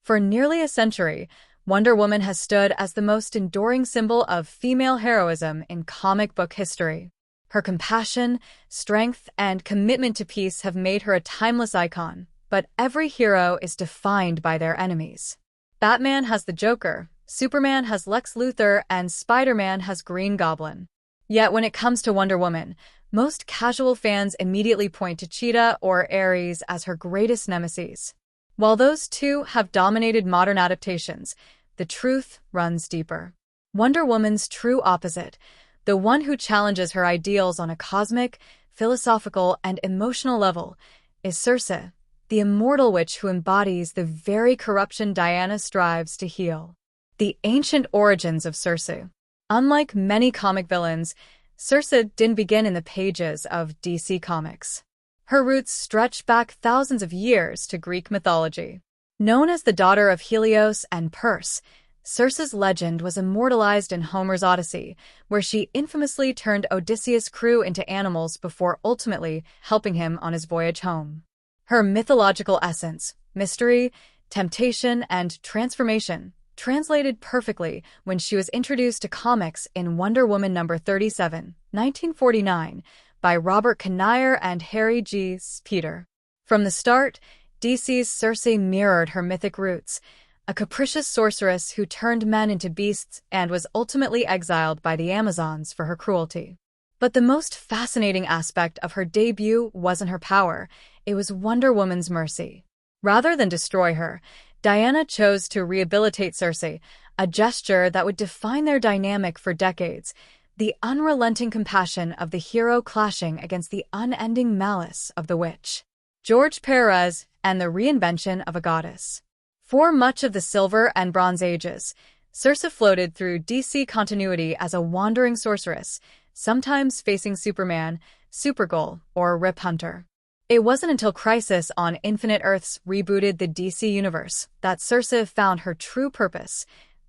For nearly a century, Wonder Woman has stood as the most enduring symbol of female heroism in comic book history. Her compassion, strength, and commitment to peace have made her a timeless icon, but every hero is defined by their enemies. Batman has the Joker, Superman has Lex Luthor, and Spider-Man has Green Goblin. Yet when it comes to Wonder Woman, most casual fans immediately point to Cheetah or Ares as her greatest nemesis. While those two have dominated modern adaptations, the truth runs deeper. Wonder Woman's true opposite, the one who challenges her ideals on a cosmic, philosophical, and emotional level, is Circe, the immortal witch who embodies the very corruption Diana strives to heal. The ancient origins of Circe. Unlike many comic villains, Circe didn't begin in the pages of DC Comics. Her roots stretch back thousands of years to Greek mythology. Known as the daughter of Helios and Perse, Circe's legend was immortalized in Homer's Odyssey, where she infamously turned Odysseus' crew into animals before ultimately helping him on his voyage home. Her mythological essence, mystery, temptation, and transformation, translated perfectly when she was introduced to comics in Wonder Woman No. 37, 1949, by Robert Kanier and Harry G. Peter. From the start, DC's Circe mirrored her mythic roots, a capricious sorceress who turned men into beasts and was ultimately exiled by the Amazons for her cruelty. But the most fascinating aspect of her debut wasn't her power, it was Wonder Woman's mercy. Rather than destroy her, Diana chose to rehabilitate Circe, a gesture that would define their dynamic for decades, the unrelenting compassion of the hero clashing against the unending malice of the witch. George Perez and the reinvention of a goddess. For much of the Silver and Bronze Ages, Circe floated through DC continuity as a wandering sorceress, sometimes facing Superman, Supergirl, or Rip Hunter. It wasn't until Crisis on Infinite Earths rebooted the DC universe that Circe found her true purpose,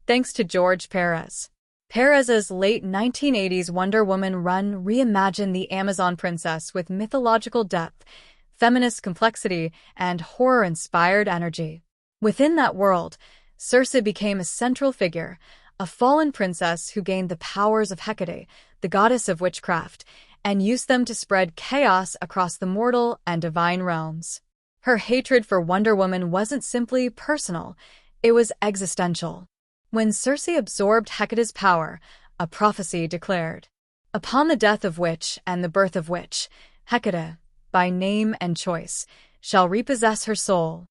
thanks to George Perez. Perez's late 1980s Wonder Woman run reimagined the Amazon princess with mythological depth, feminist complexity, and horror-inspired energy. Within that world, Circe became a central figure, a fallen princess who gained the powers of Hecate, the goddess of witchcraft, and used them to spread chaos across the mortal and divine realms. Her hatred for Wonder Woman wasn't simply personal, it was existential. When Circe absorbed Hecate's power, a prophecy declared, "Upon the death of witch and the birth of witch, Hecate, by name and choice, shall repossess her soul."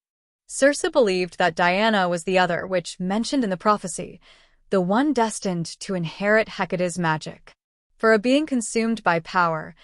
Circe believed that Diana was the other witch mentioned in the prophecy, the one destined to inherit Hecate's magic. For a being consumed by power,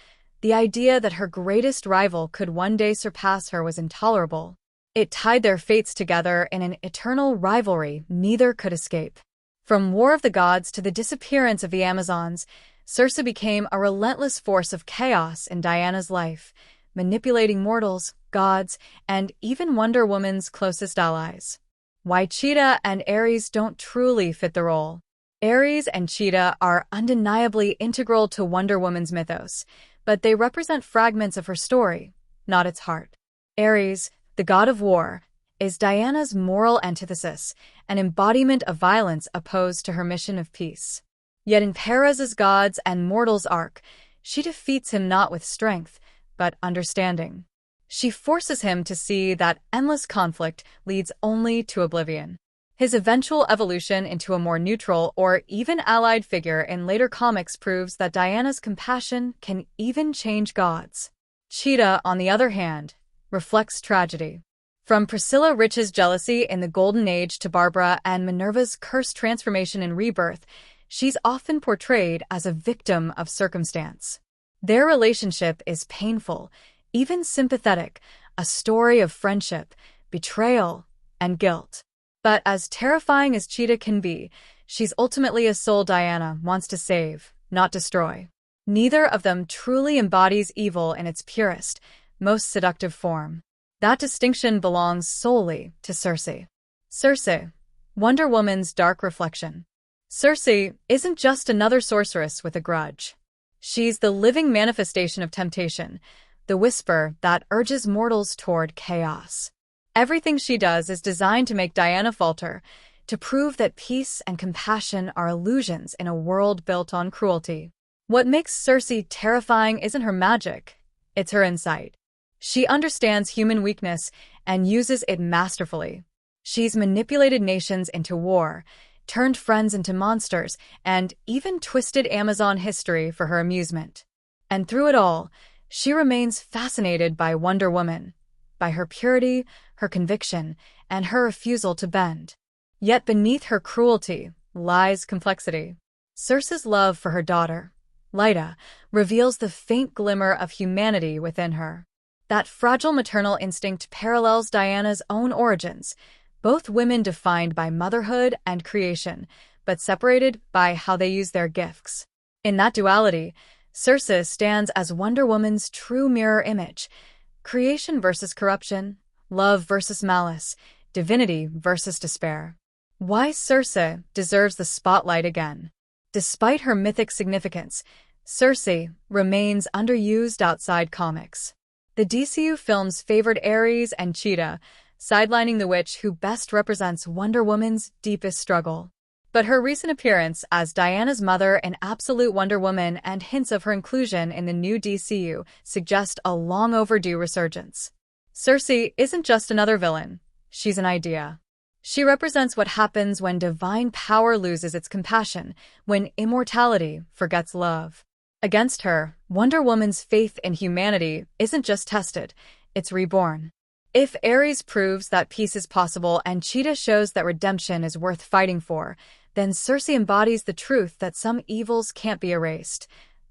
the idea that her greatest rival could one day surpass her was intolerable. It tied their fates together in an eternal rivalry neither could escape. From War of the Gods to the disappearance of the Amazons, Circe became a relentless force of chaos in Diana's life, manipulating mortals, gods, and even Wonder Woman's closest allies. Why Cheetah and Ares don't truly fit the role. Ares and Cheetah are undeniably integral to Wonder Woman's mythos, but they represent fragments of her story, not its heart. Ares, the god of war, is Diana's moral antithesis, an embodiment of violence opposed to her mission of peace. Yet in Perez's Gods and Mortals arc, she defeats him not with strength, but understanding. She forces him to see that endless conflict leads only to oblivion. His eventual evolution into a more neutral or even allied figure in later comics proves that Diana's compassion can even change gods. Cheetah, on the other hand, reflects tragedy. From Priscilla Rich's jealousy in the Golden Age to Barbara and Minerva's cursed transformation in Rebirth, she's often portrayed as a victim of circumstance. Their relationship is painful, even sympathetic, a story of friendship, betrayal, and guilt. But as terrifying as Cheetah can be, she's ultimately a soul Diana wants to save, not destroy. Neither of them truly embodies evil in its purest, most seductive form. That distinction belongs solely to Circe. Circe, Wonder Woman's dark reflection. Circe isn't just another sorceress with a grudge. She's the living manifestation of temptation, the whisper that urges mortals toward chaos. Everything she does is designed to make Diana falter, to prove that peace and compassion are illusions in a world built on cruelty. What makes Circe terrifying isn't her magic, it's her insight. She understands human weakness and uses it masterfully. She's manipulated nations into war, turned friends into monsters, and even twisted Amazon history for her amusement. And through it all, she remains fascinated by Wonder Woman, by her purity, her conviction, and her refusal to bend. Yet beneath her cruelty lies complexity. Circe's love for her daughter, Lyta, reveals the faint glimmer of humanity within her. That fragile maternal instinct parallels Diana's own origins, both women defined by motherhood and creation, but separated by how they use their gifts. In that duality, Circe stands as Wonder Woman's true mirror image: creation versus corruption, love versus malice, divinity versus despair. Why Circe deserves the spotlight again. Despite her mythic significance, Circe remains underused outside comics. The DCU films favored Ares and Cheetah, sidelining the witch who best represents Wonder Woman's deepest struggle. But her recent appearance as Diana's mother in Absolute Wonder Woman and hints of her inclusion in the new DCU suggest a long overdue resurgence. Circe isn't just another villain, she's an idea. She represents what happens when divine power loses its compassion, when immortality forgets love. Against her, Wonder Woman's faith in humanity isn't just tested, it's reborn. If Ares proves that peace is possible and Cheetah shows that redemption is worth fighting for, then Circe embodies the truth that some evils can't be erased,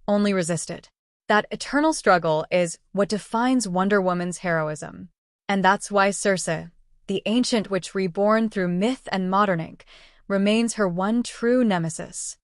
only resisted. That eternal struggle is what defines Wonder Woman's heroism. And that's why Circe, the ancient witch reborn through myth and modern ink, remains her one true nemesis.